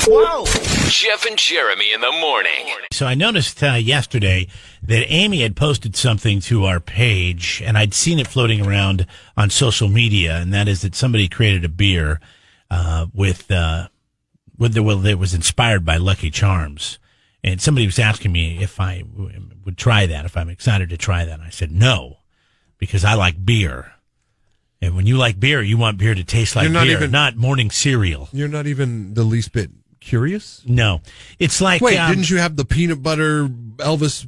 Whoa! Jeff and Jeremy in the morning. So I noticed yesterday that Amy had posted something to our page, and I'd seen it floating around on social media, and that is that somebody created a beer that was inspired by Lucky Charms. And somebody was asking me if I would try that, if I'm excited to try that. And I said no, because I like beer. And when you like beer, you want beer to taste like beer, not morning cereal. You're not even the least bit curious? No. It's like... Wait, didn't you have the peanut butter Elvis,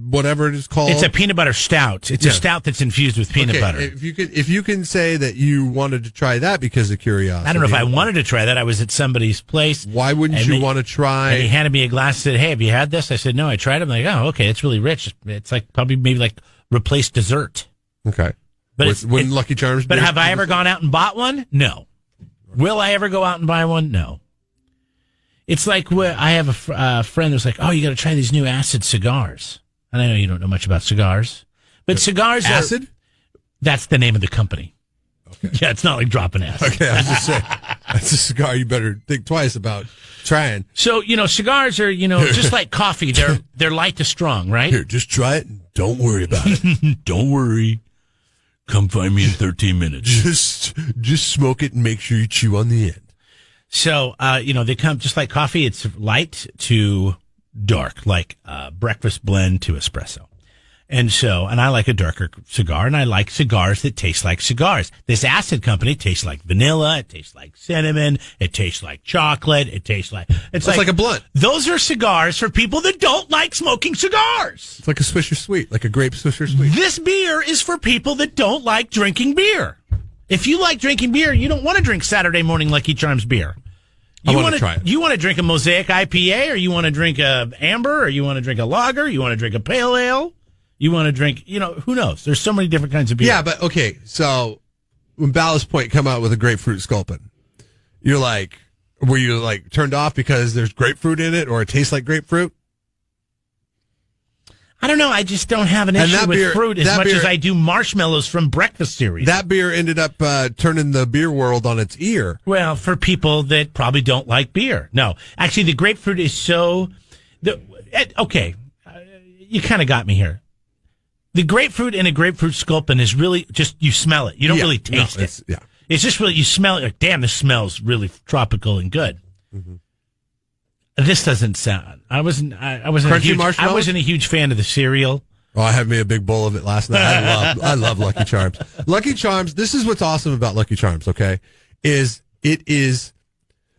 whatever it is called? It's a peanut butter stout. It's a stout that's infused with peanut butter. If you can say that you wanted to try that because of curiosity. I don't know if I wanted to try that. I was at somebody's place. Why wouldn't you want to try? And he handed me a glass and said, hey, have you had this? I said, no, I tried it. I'm like, oh, okay, it's really rich. It's like probably maybe like replace dessert. Okay. But wouldn't Lucky Charms But have I ever gone out and bought one? No. Will I ever go out and buy one? No. It's like I have a friend who's like, oh, you got to try these new acid cigars. And I know you don't know much about cigars, but cigars acid? That's the name of the company. Okay. Yeah, it's not like dropping acid. Okay, I was just saying, that's a cigar you better think twice about trying. So, cigars are, just like coffee. They're light to strong, right? Here, just try it and don't worry about it. Don't worry. Come find me in 13 minutes. Just smoke it and make sure you chew on the end. So, they come just like coffee. It's light to dark, like breakfast blend to espresso. And I like a darker cigar, and I like cigars that taste like cigars. This acid company tastes like vanilla. It tastes like cinnamon. It tastes like chocolate. It tastes like... It's like a blunt. Those are cigars for people that don't like smoking cigars. It's like a Swisher Sweet, like a grape Swisher Sweet. This beer is for people that don't like drinking beer. If you like drinking beer, you don't want to drink Saturday morning Lucky Charms beer. I want to try it. You want to drink a Mosaic IPA, or you want to drink a Amber, or you want to drink a Lager, you want to drink a Pale Ale, you want to drink, who knows? There's so many different kinds of beer. Yeah, but okay, so when Ballast Point come out with a grapefruit sculpin, were you turned off because there's grapefruit in it, or it tastes like grapefruit? I don't know. I just don't have an issue with fruit as much as I do marshmallows from breakfast cereal. That beer ended up turning the beer world on its ear. Well, for people that probably don't like beer. No. Actually, the grapefruit is so... Okay. You kind of got me here. The grapefruit in a grapefruit sculpin is really just... You smell it. You don't really taste it. Yeah. It's just really... You smell it. Like, damn, this smells really tropical and good. Mm-hmm. This doesn't sound. I wasn't a huge fan of the cereal. Oh, I had me a big bowl of it last night. I love Lucky Charms. Lucky Charms. This is what's awesome about Lucky Charms. Okay, it is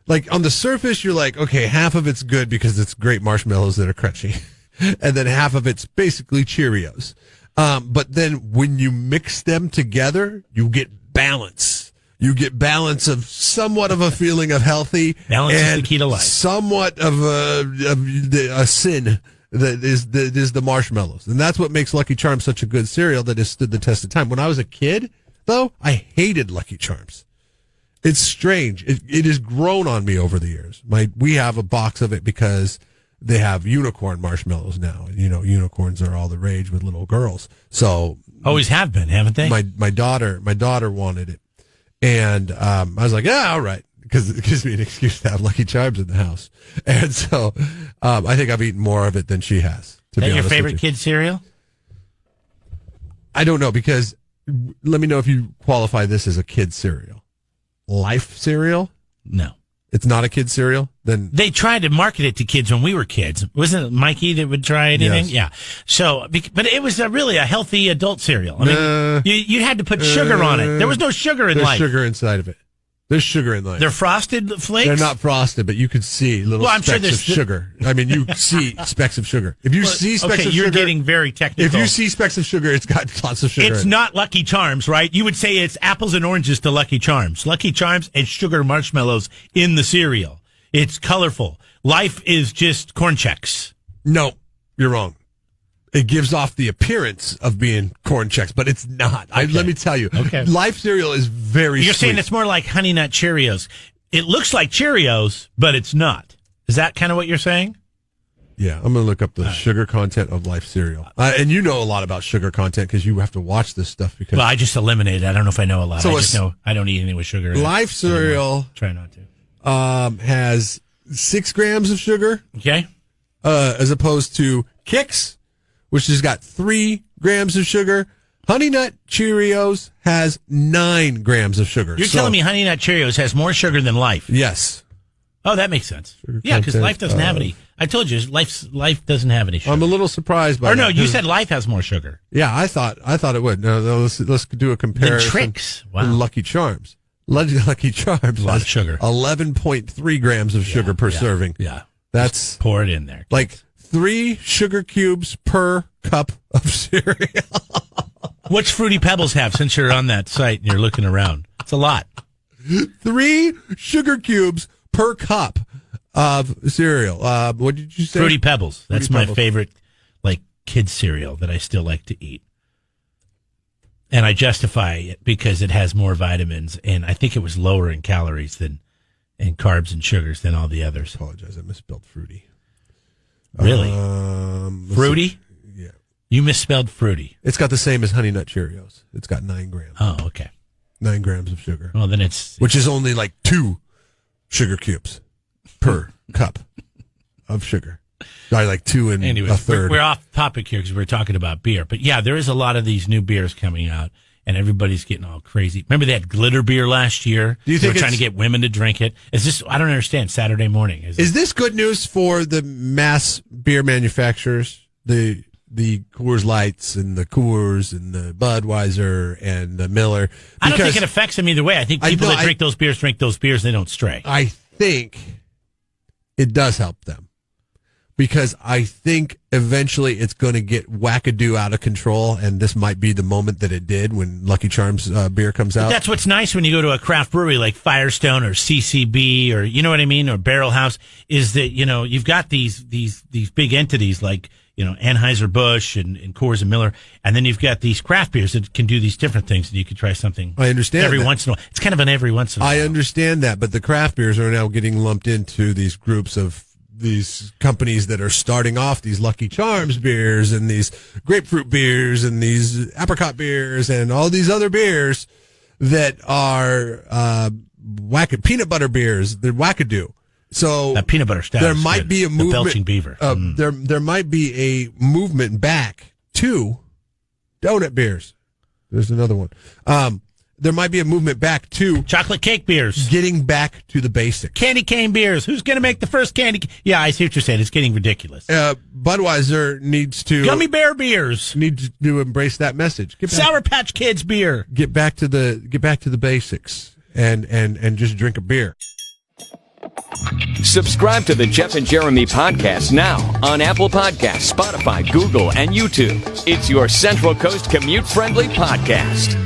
like on the surface you're like, okay, half of it's good because it's great marshmallows that are crunchy, and then half of it's basically Cheerios. But then when you mix them together, you get balance. You get balance of somewhat of a feeling of healthy. Balance is the key to life. Somewhat of a sin that is the marshmallows. And that's what makes Lucky Charms such a good cereal that has stood the test of time. When I was a kid, though, I hated Lucky Charms. It's strange. It has grown on me over the years. We have a box of it because they have unicorn marshmallows now. And, unicorns are all the rage with little girls. So always have been, haven't they? My daughter wanted it. And I was like, yeah, all right, because it gives me an excuse to have Lucky Charms in the house. And so I think I've eaten more of it than she has. Is that your favorite kid cereal? I don't know, because let me know if you qualify this as a kid cereal. Life cereal? No. It's not a kid cereal? Then they tried to market it to kids when we were kids. Wasn't it Mikey that would try anything? Yes. Yeah. So, but it was really a healthy adult cereal. I mean, you had to put sugar on it. There was no sugar in life. There's sugar inside of it. There's sugar in life. They're frosted flakes? They're not frosted, but you could see little specks of sugar. I mean, you see specks of sugar. If you see specks of sugar... you're getting very technical. If you see specks of sugar, it's got lots of sugar. It's not Lucky Charms, right? You would say it's apples and oranges to Lucky Charms. Lucky Charms and sugar marshmallows in the cereal. It's colorful. Life is just Corn Chex. No, you're wrong. It gives off the appearance of being Corn Chex, but it's not. Okay. Let me tell you. Okay. Life cereal is very You're sweet. saying it's more like Honey Nut Cheerios. It looks like Cheerios, but it's not. Is that kind of what you're saying? Yeah, I'm going to look up the sugar content of Life cereal. And you know a lot about sugar content because you have to watch this stuff. Well, I just eliminated it. I don't know if I know a lot. I just know I don't eat anything with sugar in it. Life cereal... Try not to. Has 6 grams of sugar, Okay. as opposed to Kix, which has got 3 grams of sugar. Honey Nut Cheerios has 9 grams of sugar. You're telling me Honey Nut Cheerios has more sugar than Life? Yes. Oh, that makes sense. Sugar Yeah, because content Life doesn't have of- any. I told you, Life doesn't have any sugar. I'm a little surprised by Or no, that. you said Life has more sugar. Yeah, I thought it would. No, let's do a comparison. Trix. Wow. with Lucky Charms. Lucky Charms. A lot of has sugar. 11.3 grams of sugar per serving. Yeah. That's Pour it in there. like 3 sugar cubes per cup of cereal. What's Fruity Pebbles have since you're on that site and you're looking around? It's a lot. 3 sugar cubes per cup of cereal. What did you say? Fruity Pebbles. That's Fruity my Pebbles. favorite, like, kids cereal that I still like to eat. And I justify it because it has more vitamins, and I think it was lower in calories than and carbs and sugars than all the others. Apologize, I misspelled fruity. Really? Let's Fruity? see. Yeah. You misspelled fruity. It's got the same as Honey Nut Cheerios. It's got 9 grams. Oh, okay. 9 grams of sugar. Well, then it's Which is only like 2 sugar cubes per cup of sugar. Like 2 and anyways. a third. We're off topic here because we're talking about beer, but yeah, there is a lot of these new beers coming out, and everybody's getting all crazy. Remember they had glitter beer last year? Do you think they were trying to it's- get women to drink it? Is this? I don't understand. Saturday morning Is this good news for the mass beer manufacturers? The Coors Lights and the Coors and the Budweiser and the Miller? I don't think Because it affects them either way. I think people that drink those beers, they don't stray. I think it does help them. Because I think eventually it's going to get wackadoo out of control, and this might be the moment that it did when Lucky Charms beer comes out. That's what's nice when you go to a craft brewery like Firestone or CCB or you know what I mean, or Barrel House, is that you've got these big entities like Anheuser-Busch and Coors and Miller, and then you've got these craft beers that can do these different things, and you could try something. I understand every that. once in a while. It's kind of an every once in a while. I understand that, but the craft beers are now getting lumped into these groups of these companies that are starting off these Lucky Charms beers and these grapefruit beers and these apricot beers and all these other beers that are peanut butter beers. They're wackadoo. So that peanut butter stout. there is might good. be a movement. The Belching Beaver. There might be a movement back to donut beers. There's another one. There might be a movement back to Chocolate cake beers. getting back to the basics. Candy cane beers. Who's going to make the first candy? Yeah, I see what you're saying. It's getting ridiculous. Budweiser needs to embrace that message. Sour Patch Kids beer. Get back to the basics and just drink a beer. Subscribe to the Jeff and Jeremy podcast now on Apple Podcasts, Spotify, Google, and YouTube. It's your Central Coast commute-friendly podcast.